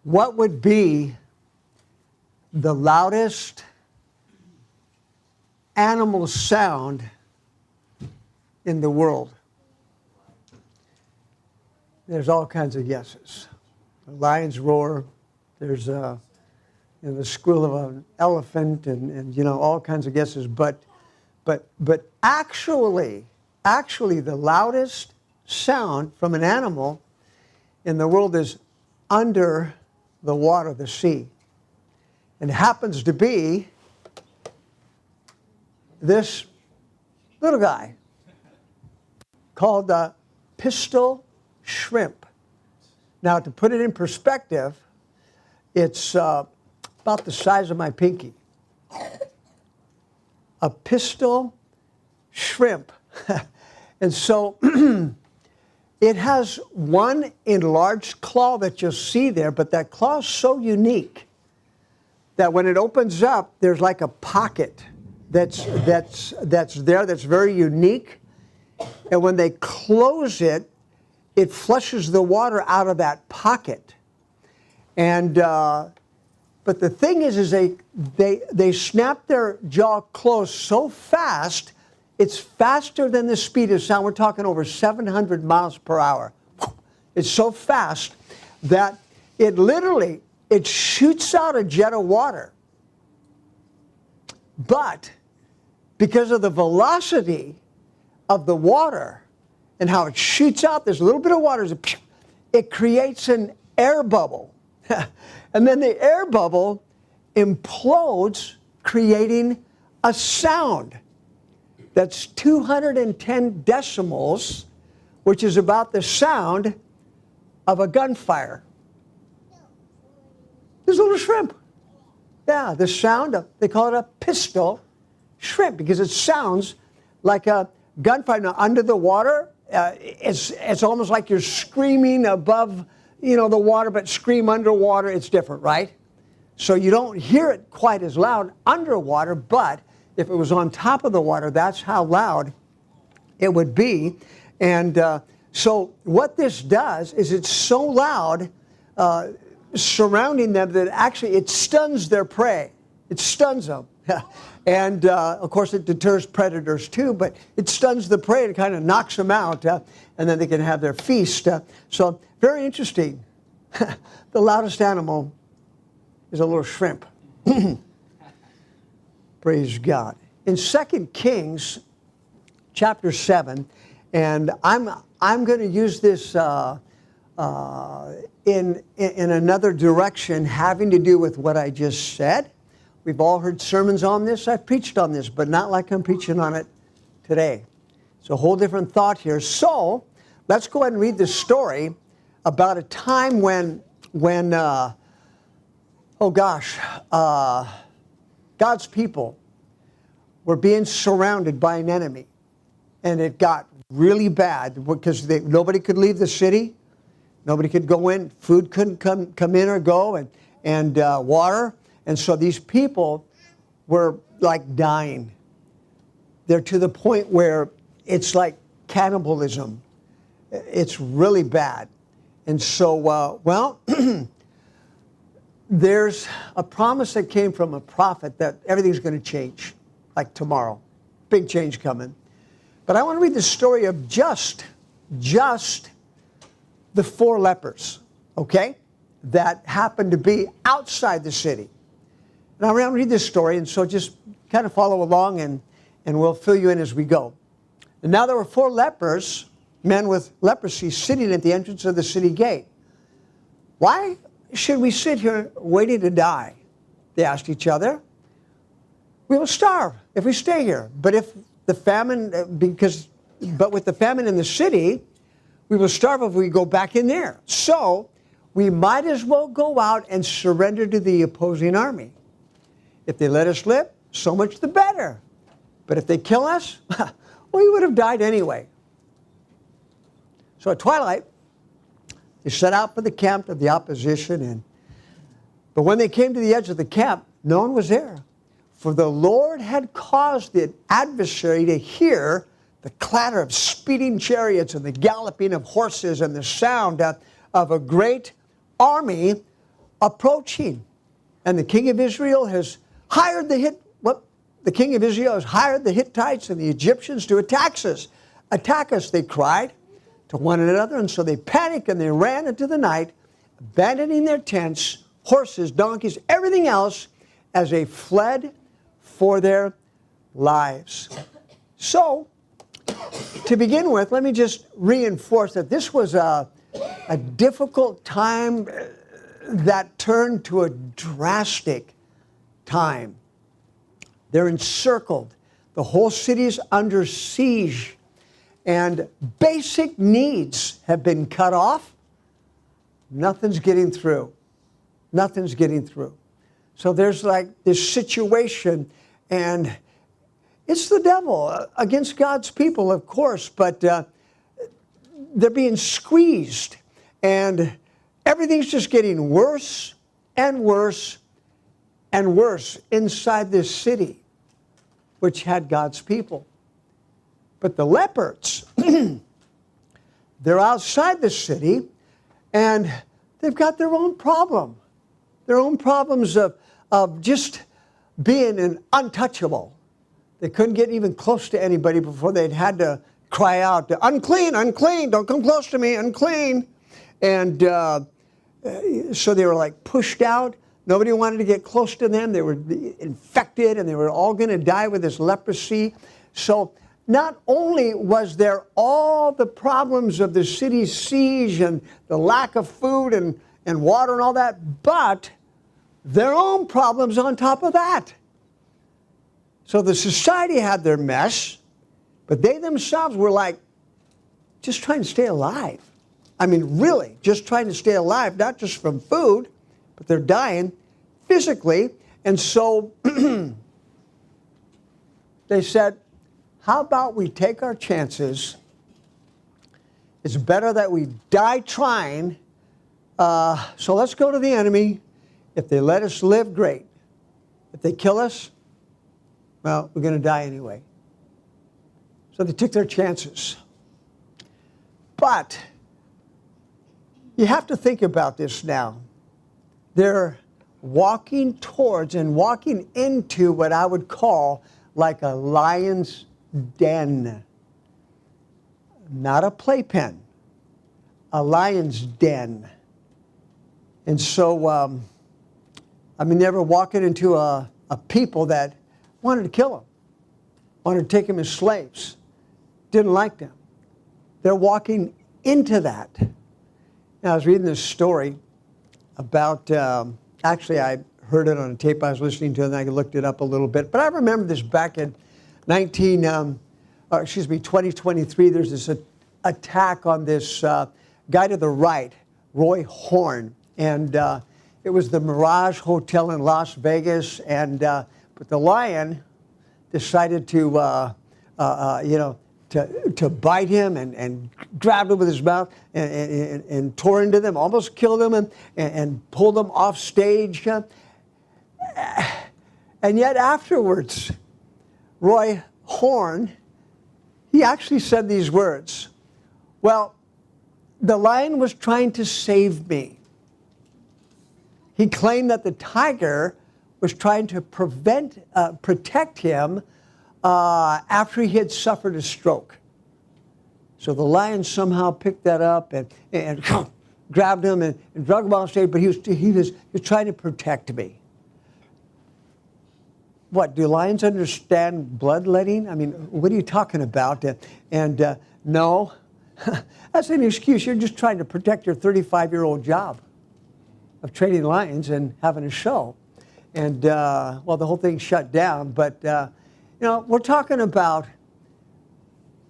What would be the loudest animal sound in the world? There's all kinds of guesses. A lion's roar. There's the squeal of an elephant, and all kinds of guesses. But actually, the loudest sound from an animal in the world is under the water, the sea. And it happens to be this little guy called the pistol shrimp. Now, to put it in perspective, it's about the size of my pinky. A pistol shrimp. And so it has one enlarged claw that you'll see there, but that claw is so unique that when it opens up, there's like a pocket that's there that's very unique. And when they close it, it flushes the water out of that pocket. And but the thing is they snap their jaw closed so fast, it's faster than the speed of sound. We're talking over 700 miles per hour. It's so fast that it shoots out a jet of water. But because of the velocity of the water and how it shoots out, there's a little bit of water, it creates an air bubble. And then the air bubble implodes, creating a sound that's 210 decibels, which is about the sound of a gunfire. This little shrimp. Yeah, the sound of, they call it a pistol shrimp because it sounds like a gunfire. Now, under the water, it's almost like you're screaming above, the water, but scream underwater, it's different, right? So you don't hear it quite as loud underwater, but if it was on top of the water, that's how loud it would be. And so what this does is it's so loud surrounding them that actually it stuns their prey. It stuns them. And of course it deters predators too, but it stuns the prey and kind of knocks them out, and then they can have their feast. So very interesting. The loudest animal is a little shrimp. Praise God. In 2 Kings chapter 7, and I'm going to use this in another direction having to do with what I just said. We've all heard sermons on this. I've preached on this, but not like I'm preaching on it today. It's a whole different thought here. So let's go ahead and read this story about a time when God's people were being surrounded by an enemy. And it got really bad because nobody could leave the city. Nobody could go in. Food couldn't come in or go, and water. And so these people were like dying. They're to the point where it's like cannibalism. It's really bad. And so, there's a promise that came from a prophet that everything's going to change, like tomorrow. Big change coming. But I want to read the story of just the 4 lepers, okay, that happened to be outside the city. And I'm going to read this story, and so just kind of follow along, and we'll fill you in as we go. And now there were 4 lepers, men with leprosy, sitting at the entrance of the city gate. Why should we sit here waiting to die? They asked each other. We will starve if we stay here. But with the famine in the city, we will starve if we go back in there. So we might as well go out and surrender to the opposing army. If they let us live, so much the better. But if they kill us, we would have died anyway. So at twilight, they set out for the camp of the opposition. But when they came to the edge of the camp, no one was there. For the Lord had caused the adversary to hear the clatter of speeding chariots and the galloping of horses and the sound of a great army approaching. And the king of Israel has hired the king of Israel has hired the Hittites and the Egyptians to attack us. Attack us, they cried to one another. And so they panicked and they ran into the night, abandoning their tents, horses, donkeys, everything else, as they fled for their lives. So, to begin with, let me just reinforce that this was a difficult time that turned to a drastic time. They're encircled. The whole city is under siege. And basic needs have been cut off. Nothing's getting through. Nothing's getting through. So there's like this situation, and it's the devil against God's people, of course, but they're being squeezed, and everything's just getting worse and worse and worse inside this city, which had God's people. But the leopards, they're outside the city, and they've got their own problem. Their own problems of just being untouchable. They couldn't get even close to anybody before they'd had to cry out, unclean, unclean, don't come close to me, unclean. And so they were like pushed out. Nobody wanted to get close to them. They were infected, and they were all going to die with this leprosy. So not only was there all the problems of the city's siege and the lack of food and water and all that, but their own problems on top of that. So the society had their mess, but they themselves were like just trying to stay alive. I mean, really, just trying to stay alive, not just from food, but they're dying physically. And so they said, how about we take our chances? It's better that we die trying. So let's go to the enemy. If they let us live, great. If they kill us, well, we're going to die anyway. So they took their chances. But you have to think about this now. They're walking towards and walking into what I would call like a lion's den. Not a playpen, a lion's den. And so, they were walking into a people that wanted to kill them, wanted to take them as slaves, didn't like them. They're walking into that. Now, I was reading this story about, actually I heard it on a tape I was listening to, and I looked it up a little bit, but I remember this back in 2023, there's this attack on this guy to the right, Roy Horn, and it was the Mirage Hotel in Las Vegas, and but the lion decided to bite him and grabbed him with his mouth and tore into them, almost killed him and pulled them off stage. And yet afterwards, Roy Horn, he actually said these words, well, the lion was trying to save me. He claimed that the tiger was trying to protect him after he had suffered a stroke. So the lion somehow picked that up and grabbed him and drug him off stage, but he was trying to protect me. What, do lions understand bloodletting? I mean, what are you talking about? No, that's an excuse. You're just trying to protect your 35-year-old job of training lions and having a show. And, the whole thing shut down. But, we're talking about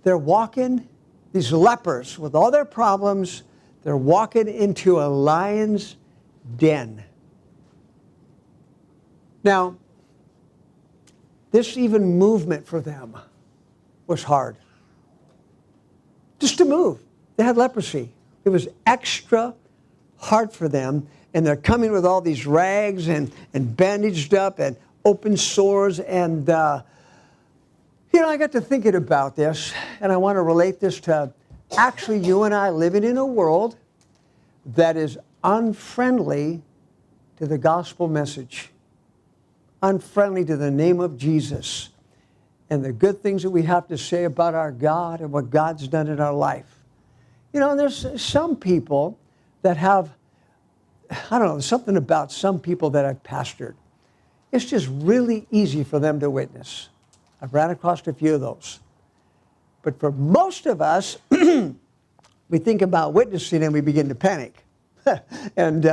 they're walking, these lepers with all their problems, they're walking into a lion's den. Now, this even movement for them was hard. Just to move. They had leprosy. It was extra hard for them. And they're coming with all these rags and bandaged up and open sores. And, I got to thinking about this, and I want to relate this to actually you and I living in a world that is unfriendly to the gospel message, unfriendly to the name of Jesus and the good things that we have to say about our God and what God's done in our life. You know, there's some people that have, I don't know, something about some people that I've pastored. It's just really easy for them to witness. I've ran across a few of those. But for most of us, we think about witnessing and we begin to panic. And,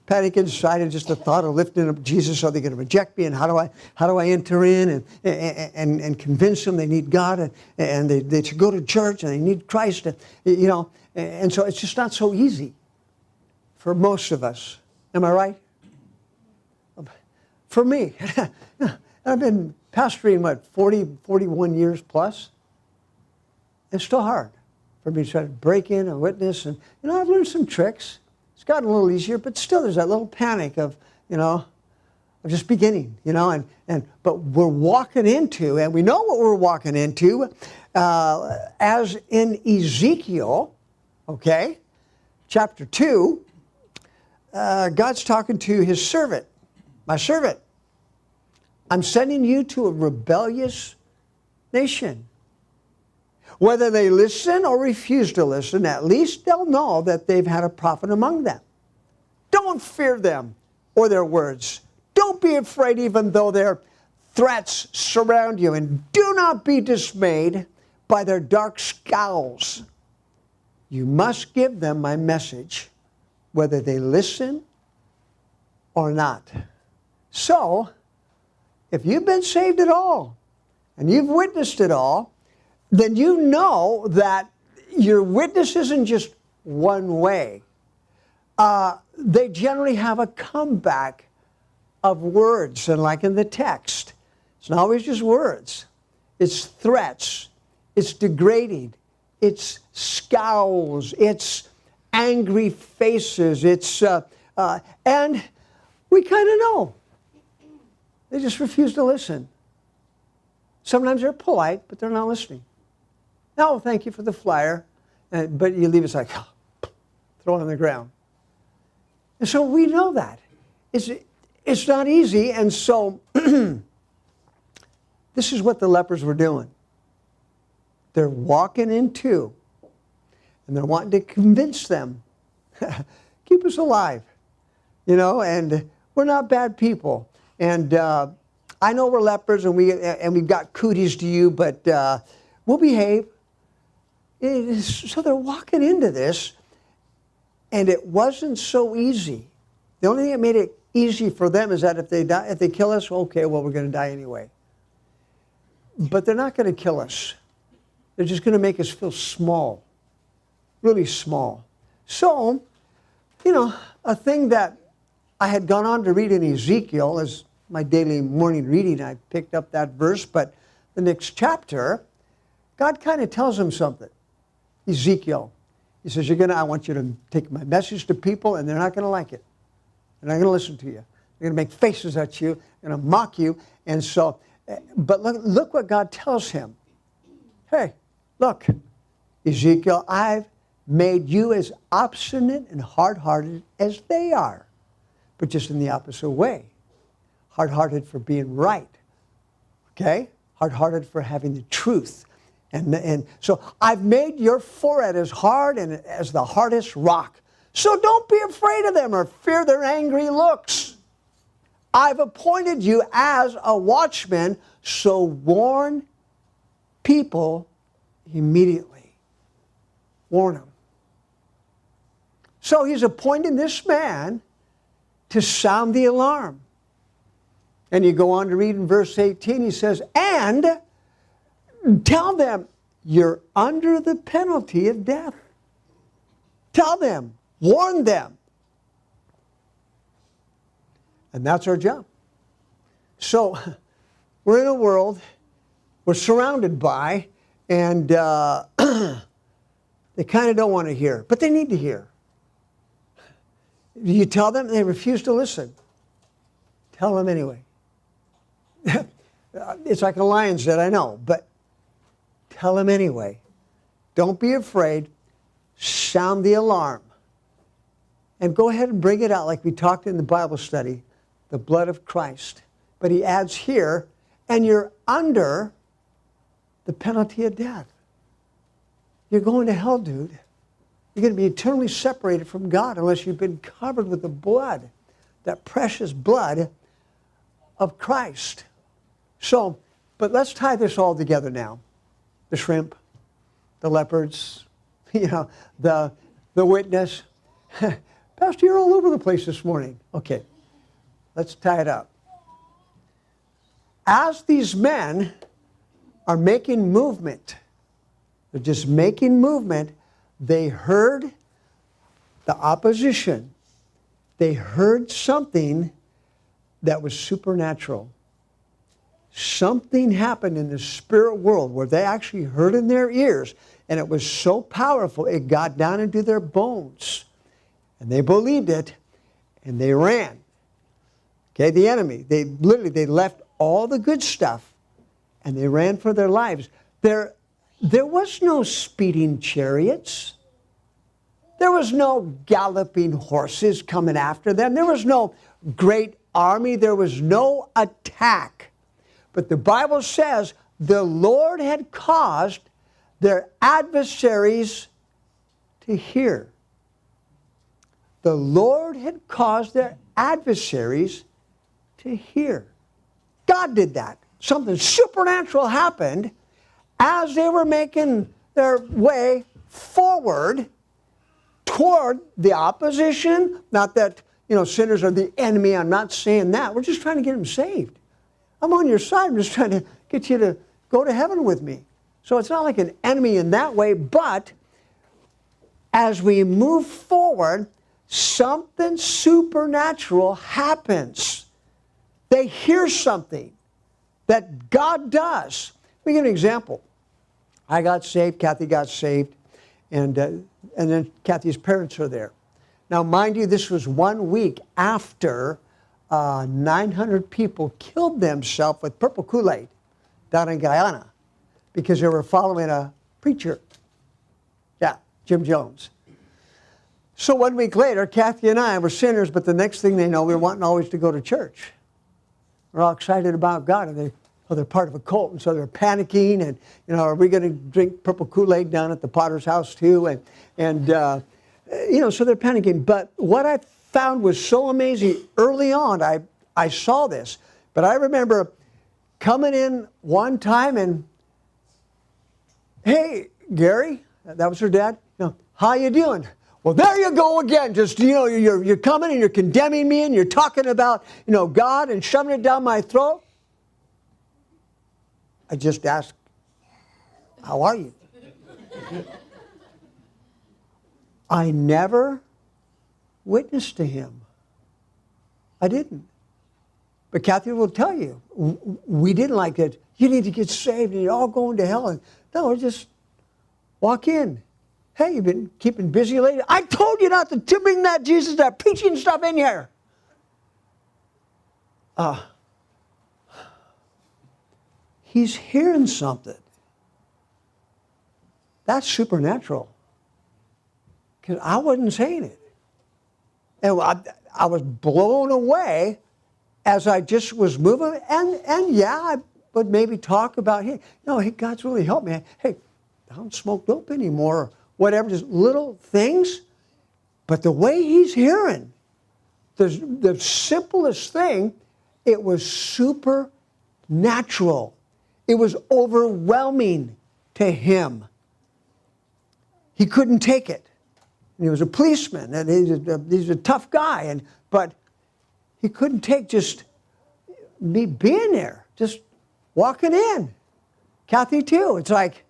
panic inside and just the thought of lifting up Jesus. Are they going to reject me? And how do I enter in and convince them they need God and they should go to church and they need Christ? And so it's just not so easy for most of us. Am I right? For me, I've been pastoring, 41 years plus. It's still hard for me to try to break in and witness. And, I've learned some tricks. It's gotten a little easier, but still there's that little panic of just beginning, but we're walking into, and we know what we're walking into, as in Ezekiel, okay, chapter 2, God's talking to his servant, my servant. I'm sending you to a rebellious nation. Whether they listen or refuse to listen, at least they'll know that they've had a prophet among them. Don't fear them or their words. Don't be afraid even though their threats surround you. And do not be dismayed by their dark scowls. You must give them my message, whether they listen or not. So, if you've been saved at all, and you've witnessed it all, then you know that your witness isn't just one way. They generally have a comeback of words. And like in the text, it's not always just words. It's threats. It's degrading. It's scowls. It's angry faces. And we kind of know. They just refuse to listen. Sometimes they're polite, but they're not listening. No, thank you for the flyer. But you leave it like, throw it on the ground. And so we know that. It's not easy. And so this is what the lepers were doing. They're walking into, and they're wanting to convince them, keep us alive. And we're not bad people. And I know we're lepers and we've got cooties to you, but we'll behave. So they're walking into this, and it wasn't so easy. The only thing that made it easy for them is that if they kill us, okay, well, we're going to die anyway. But they're not going to kill us. They're just going to make us feel small, really small. So, a thing that I had gone on to read in Ezekiel as my daily morning reading, I picked up that verse, but the next chapter, God kind of tells him something. Ezekiel, he says, I want you to take my message to people, and they're not going to like it. They're not going to listen to you. They're going to make faces at you, they're going to mock you. And so, but look what God tells him. Hey, look, Ezekiel, I've made you as obstinate and hard-hearted as they are, but just in the opposite way. Hard-hearted for being right, okay? Hard-hearted for having the truth. And so I've made your forehead as hard and as the hardest rock. So don't be afraid of them or fear their angry looks. I've appointed you as a watchman, so warn people immediately. Warn them. So he's appointing this man to sound the alarm. And you go on to read in verse 18, he says, and tell them you're under the penalty of death. Tell them, warn them. And that's our job. So we're in a world we're surrounded by, and they kind of don't want to hear, but they need to hear. You tell them, they refuse to listen. Tell them anyway. It's like a lion's den, I know, but tell them anyway. Don't be afraid. Sound the alarm. and go ahead and bring it out like we talked in the Bible study, the blood of Christ. But he adds here, and you're under the penalty of death. You're going to hell, dude. You're going to be eternally separated from God unless you've been covered with the blood, that precious blood of Christ. So, but let's tie this all together now. The shrimp, the leopards, the witness. Pastor, you're all over the place this morning. Okay, let's tie it up. As these men are making movement, they're just making movement, they heard the opposition. They heard something that was supernatural. Something happened in the spirit world where they actually heard in their ears, and it was so powerful, it got down into their bones. And they believed it, and they ran. Okay, the enemy, they left all the good stuff, and they ran for their lives. There was no speeding chariots. There was no galloping horses coming after them. There was no great army. There was no attack. But the Bible says the Lord had caused their adversaries to hear. The Lord had caused their adversaries to hear. God did that. Something supernatural happened as they were making their way forward toward the opposition. Not that, sinners are the enemy. I'm not saying that. We're just trying to get them saved. I'm on your side. I'm just trying to get you to go to heaven with me. So it's not like an enemy in that way, but as we move forward, something supernatural happens. They hear something that God does. Let me give an example. I got saved, Kathy got saved, and then Kathy's parents are there. Now, mind you, this was 1 week after 900 people killed themselves with purple Kool-Aid down in Guyana because they were following a preacher. Yeah, Jim Jones. So 1 week later, Kathy and I were sinners, but the next thing they know, we were wanting always to go to church. We're all excited about God, and they're part of a cult, and so they're panicking, and, are we going to drink purple Kool-Aid down at the Potter's house too? And so they're panicking. But what I found was so amazing, early on, I saw this, but I remember coming in one time and, hey, Gary, that was her dad, how you doing? Well, there you go again. Just, you're coming and you're condemning me and you're talking about, God and shoving it down my throat. I just asked, how are you? I never witnessed to him. I didn't. But Kathy will tell you, we didn't like it. You need to get saved and you're all going to hell. And no, just walk in. Hey, you've been keeping busy lately? I told you not to bring that Jesus, that preaching stuff in here. He's hearing something. That's supernatural. Because I wasn't saying it. And I was blown away as I just was moving. And yeah, I would maybe talk about, hey, God's really helped me. Hey, I don't smoke dope anymore. Whatever, just little things. But the way he's hearing, the simplest thing, it was supernatural. It was overwhelming to him. He couldn't take it. And he was a policeman, and he's a tough guy, but he couldn't take just me being there, just walking in. Kathy too. It's like,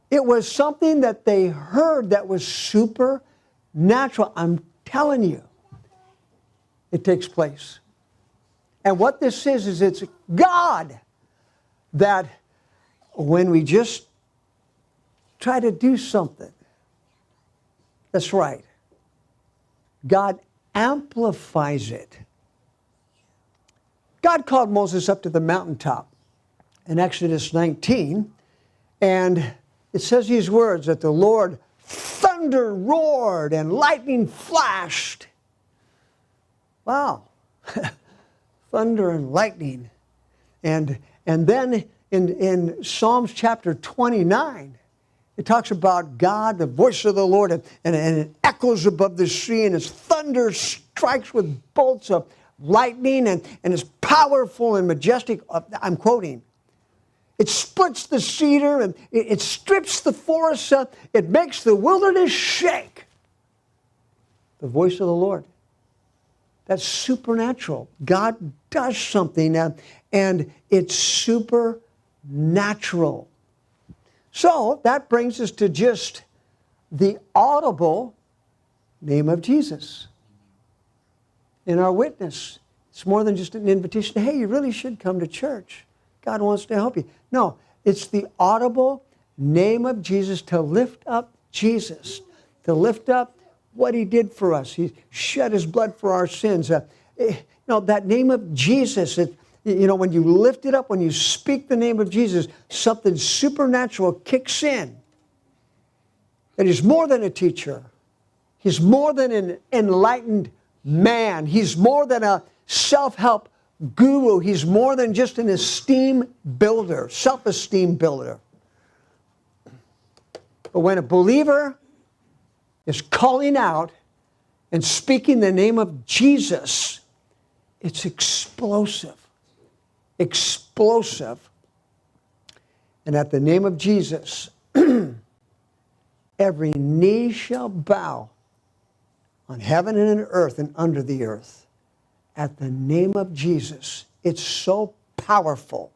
it was something that they heard that was supernatural. I'm telling you, it takes place. And what this is it's God that when we just try to do something that's right, God amplifies it. God called Moses up to the mountaintop in Exodus 19, and it says these words, that the Lord thundered thunder roared and lightning flashed. Wow. Thunder and lightning. And then in Psalms chapter 29, it talks about God, the voice of the Lord, and it echoes above the sea, and his thunder strikes with bolts of lightning, and is powerful and majestic. I'm quoting. It splits the cedar, and it strips the forest up. It makes the wilderness shake. The voice of the Lord. That's supernatural. God does something, and it's supernatural. So that brings us to just the audible name of Jesus in our witness. It's more than just an invitation. Hey, you really should come to church. God wants to help you. No, it's the audible name of Jesus, to lift up Jesus, to lift up what he did for us. He shed his blood for our sins. That name of Jesus, when you lift it up, when you speak the name of Jesus, something supernatural kicks in. And he's more than a teacher. He's more than an enlightened man. He's more than a self-help guru. He's more than just an esteem builder, self-esteem builder. But when a believer is calling out and speaking the name of Jesus, it's explosive. Explosive. And at the name of Jesus, every knee shall bow on heaven and in earth and under the earth. At the name of Jesus, it's so powerful.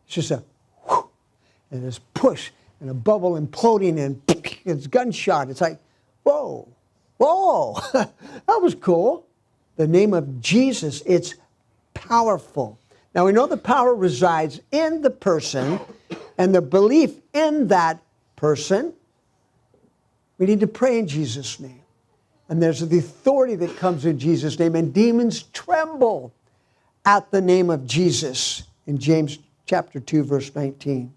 It's just a whoosh, and this push, and a bubble imploding, and it's gunshot. It's like, whoa, whoa, that was cool. The name of Jesus, it's powerful. Now we know the power resides in the person and the belief in that person. We need to pray in Jesus' name. And there's the authority that comes in Jesus' name, and demons tremble at the name of Jesus in James chapter 2, verse 19.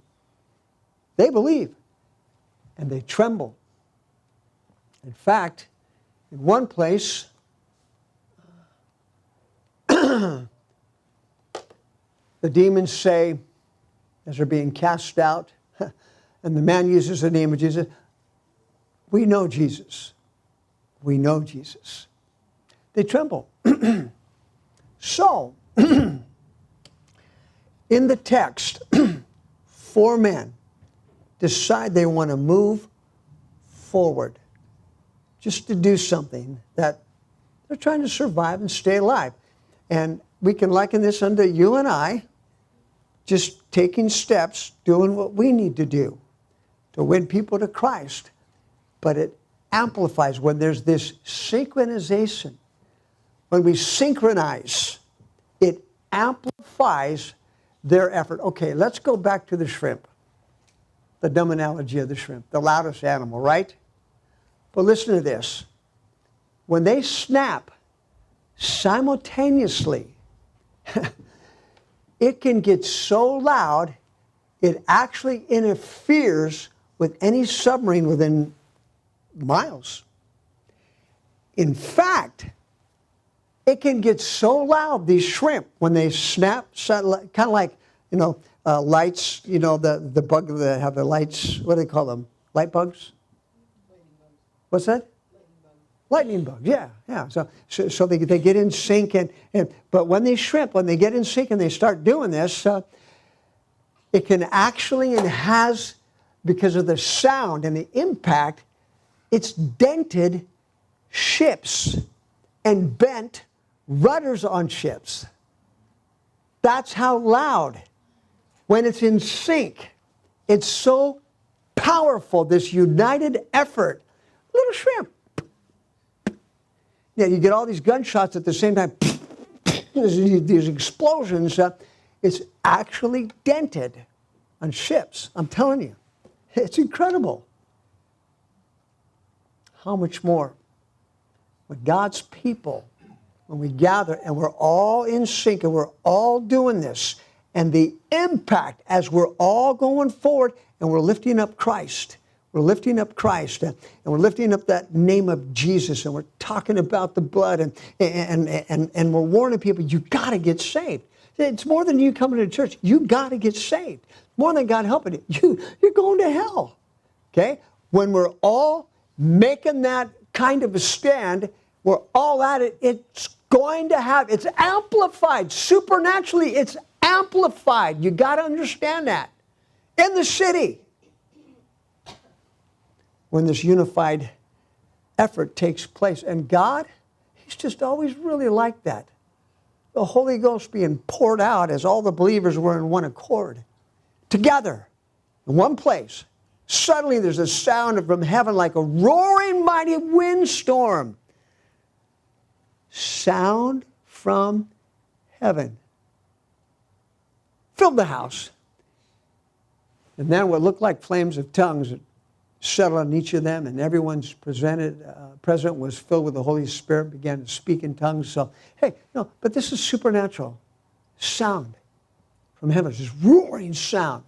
They believe and they tremble. In fact, in one place, the demons say, as they're being cast out, and the man uses the name of Jesus, we know Jesus. We know Jesus. They tremble. So, in the text, 4 men decide they want to move forward, just to do something that they're trying to survive and stay alive. And we can liken this unto you and I just taking steps, doing what we need to do to win people to Christ. But it amplifies when there's this synchronization. When we synchronize, it amplifies their effort. Okay, let's go back to the shrimp. The dumb analogy of the shrimp, the loudest animal, right? But listen to this. When they snap simultaneously, it can get so loud, it actually interferes with any submarine within miles. In fact, it can get so loud, these shrimp, when they snap, kind of like, lights, the bug that have the lights, what do they call them? Light bugs? What's that? Lightning bugs, yeah. So they get in sync, but when they shrimp, when they get in sync and they start doing this, it can actually, and has, because of the sound and the impact, it's dented ships and bent rudders on ships. That's how loud. When it's in sync, it's so powerful, this united effort. Little shrimp. Yeah, you get all these gunshots at the same time. These explosions. It's actually dented on ships. I'm telling you. It's incredible. How much more? When God's people, when we gather and we're all in sync and we're all doing this, and the impact as we're all going forward and we're lifting up Christ, We're lifting up Christ, and we're lifting up that name of Jesus, and we're talking about the blood, and we're warning people, you got to get saved. It's more than you coming to church. You got to get saved. More than God helping you. You're going to hell. Okay? When we're all making that kind of a stand, we're all at it, it's going to have, it's amplified. Supernaturally, it's amplified. You got to understand that. In the city, when this unified effort takes place. And God, He's just always really like that. The Holy Ghost being poured out as all the believers were in one accord. Together, in one place. Suddenly there's a sound from heaven like a roaring mighty windstorm. Sound from heaven. Filled the house. And then what looked like flames of tongues settled on each of them, and everyone's present was filled with the Holy Spirit, began to speak in tongues. So, hey, no, but this is supernatural. Sound from heaven, this roaring sound.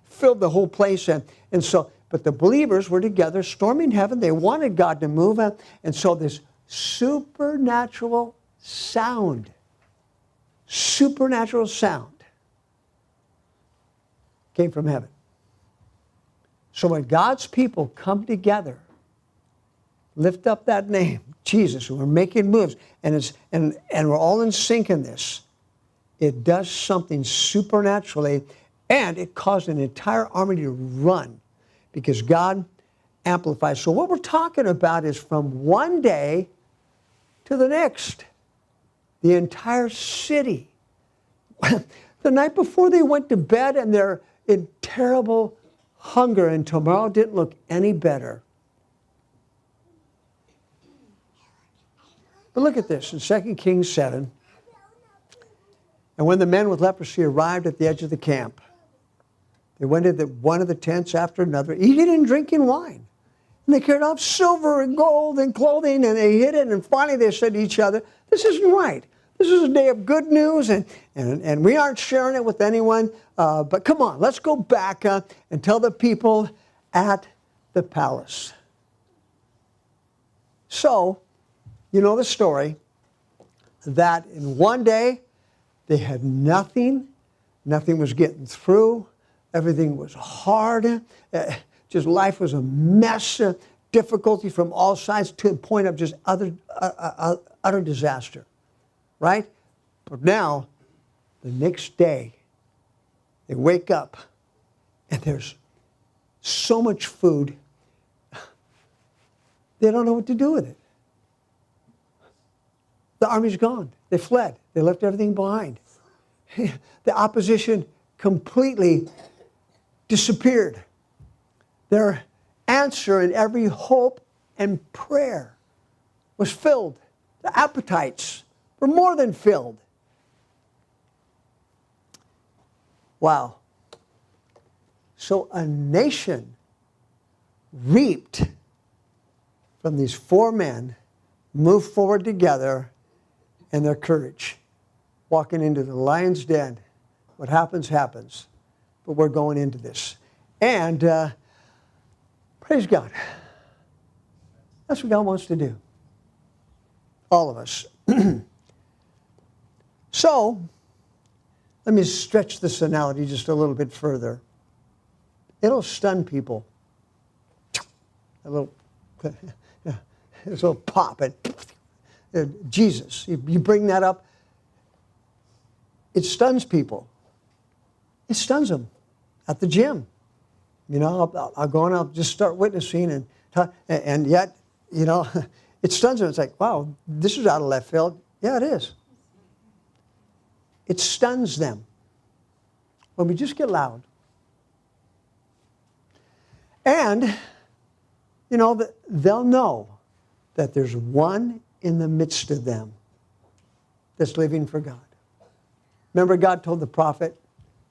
Filled the whole place. And so, but the believers were together, storming heaven. They wanted God to move. And so this supernatural sound came from heaven. So when God's people come together, lift up that name, Jesus, and we're making moves, and we're all in sync in this, it does something supernaturally, and it caused an entire army to run because God amplifies. So what we're talking about is from one day to the next, the entire city. The night before they went to bed and they're in terrible hunger, and tomorrow didn't look any better. But look at this in 2 Kings 7. And when the men with leprosy arrived at the edge of the camp, they went into one of the tents after another, eating and drinking wine. And they carried off silver and gold and clothing, and they hid it. And finally they said to each other, this isn't right. This is a day of good news, and we aren't sharing it with anyone. But come on, let's go back and tell the people at the palace. So, you know the story, that in one day they had nothing. Nothing was getting through. Everything was hard. Just life was a mess. Difficulty from all sides to the point of just utter disaster. Right? But now, the next day, they wake up and there's so much food, they don't know what to do with it. The army's gone. They fled. They left everything behind. The opposition completely disappeared. Their answer in every hope and prayer was filled. The appetites were more than filled. Wow. So a nation reaped from these four men, moved forward together, and their courage. Walking into the lion's den. What happens, happens. But we're going into this. And praise God. That's what God wants to do. All of us. So, let me stretch this analogy just a little bit further. It'll stun people. A little pop. Jesus, you bring that up, it stuns people. It stuns them at the gym. You know, I'll go and I'll just start witnessing, and yet, you know, it stuns them. It's like, wow, this is out of left field. Yeah, it is. It stuns them when we just get loud. And, you know, they'll know that there's one in the midst of them that's living for God. Remember, God told the prophet,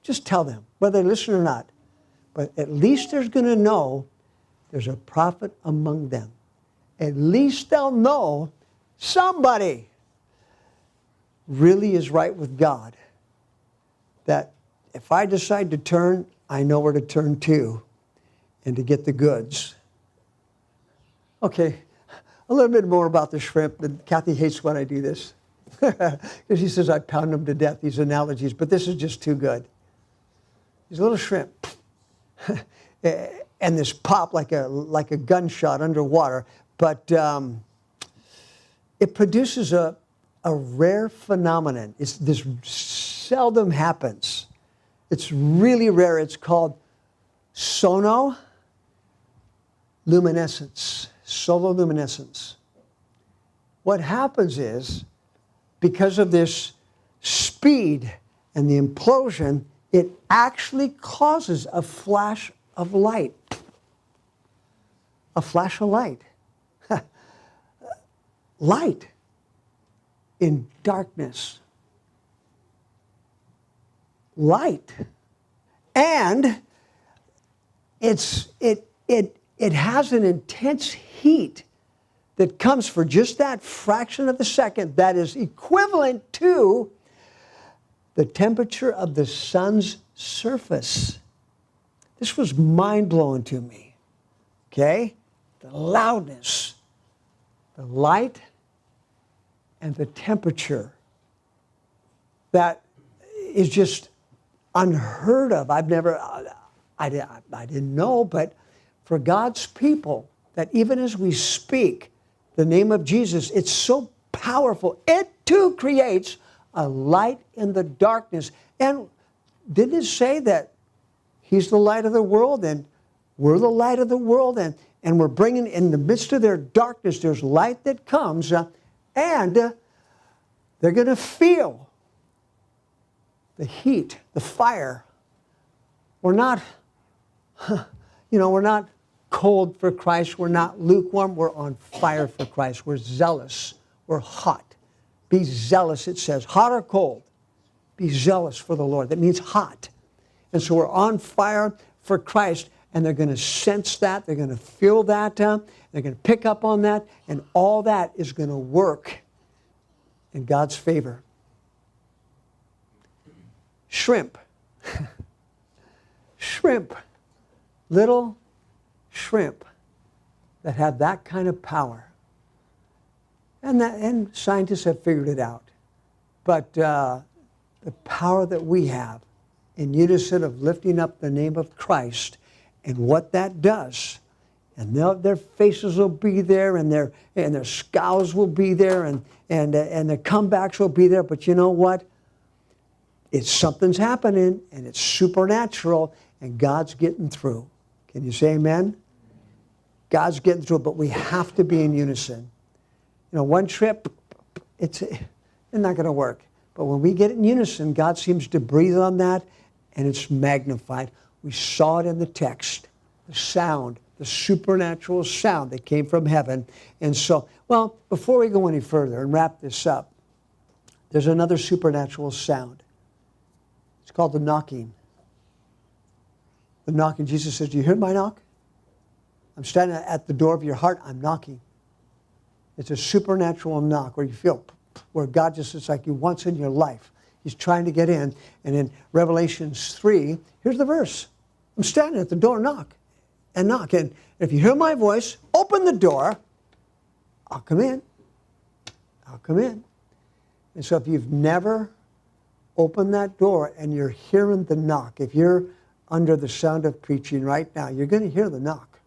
just tell them, whether they listen or not. But at least they're going to know there's a prophet among them. At least they'll know somebody really is right with God. That if I decide to turn, I know where to turn to. and to get the goods. Okay, a little bit more about the shrimp. And Kathy hates when I do this. Because she says I pound them to death, these analogies, but this is just too good. These little shrimp, and this pop like a gunshot underwater, but it produces a rare phenomenon. This seldom happens. It's really rare. It's called sonoluminescence. Sonoluminescence. What happens is, because of this speed and the implosion, it actually causes a flash of light. A flash of light. Light in darkness. Light. And it has an intense heat that comes for just that fraction of a second that is equivalent to the temperature of the sun's surface. This was mind-blowing to me. Okay? The loudness, the light, and the temperature that is just unheard of. I didn't know, but for God's people, that even as we speak the name of Jesus, it's so powerful. It too creates a light in the darkness. And didn't it say that He's the light of the world and we're the light of the world, and we're bringing in the midst of their darkness, there's light that comes, and they're going to feel the heat, the fire. We're not, we're not cold for Christ. We're not lukewarm. We're on fire for Christ. We're zealous. We're hot. Be zealous, it says. Hot or cold. Be zealous for the Lord. That means hot. And so we're on fire for Christ, and they're going to sense that. They're going to feel that. They're going to pick up on that, and all that is going to work in God's favor. Shrimp. Shrimp. Little shrimp that have that kind of power. And scientists have figured it out. But the power that we have in unison of lifting up the name of Christ and what that does, and their faces will be there, and their scowls will be there, and their comebacks will be there. But you know what? Something's happening, and it's supernatural, and God's getting through. Can you say amen? God's getting through, but we have to be in unison. One trip, it's not going to work. But when we get in unison, God seems to breathe on that, and it's magnified. We saw it in the text, the sound, the supernatural sound that came from heaven. And so, before we go any further and wrap this up, there's another supernatural sound. It's called the knocking. The knocking. Jesus says, do you hear my knock? I'm standing at the door of your heart. I'm knocking. It's a supernatural knock where you feel, where God just is like you once in your life. He's trying to get in. And in Revelation 3, here's the verse. I'm standing at the door, knock. And if you hear my voice, open the door. I'll come in. I'll come in. And so if you've never opened that door and you're hearing the knock, if you're under the sound of preaching right now, you're going to hear the knock.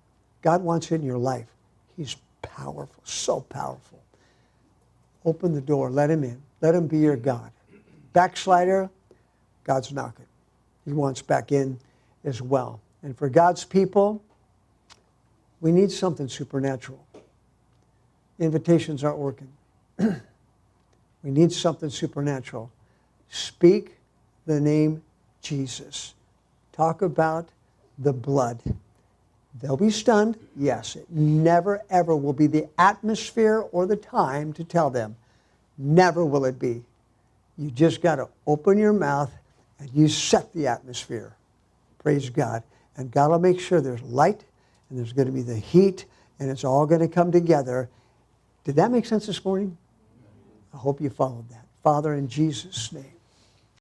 God wants in your life. He's powerful, so powerful. Open the door. Let Him in. Let Him be your God. Backslider, God's knocking. He wants back in as well. And for God's people, we need something supernatural. Invitations aren't working. We need something supernatural. Speak the name Jesus. Talk about the blood. They'll be stunned. Yes, it never, ever will be the atmosphere or the time to tell them. Never will it be. You just got to open your mouth and you set the atmosphere. Praise God. And God will make sure there's light and there's going to be the heat and it's all going to come together. Did that make sense this morning? I hope you followed that. Father, in Jesus' name.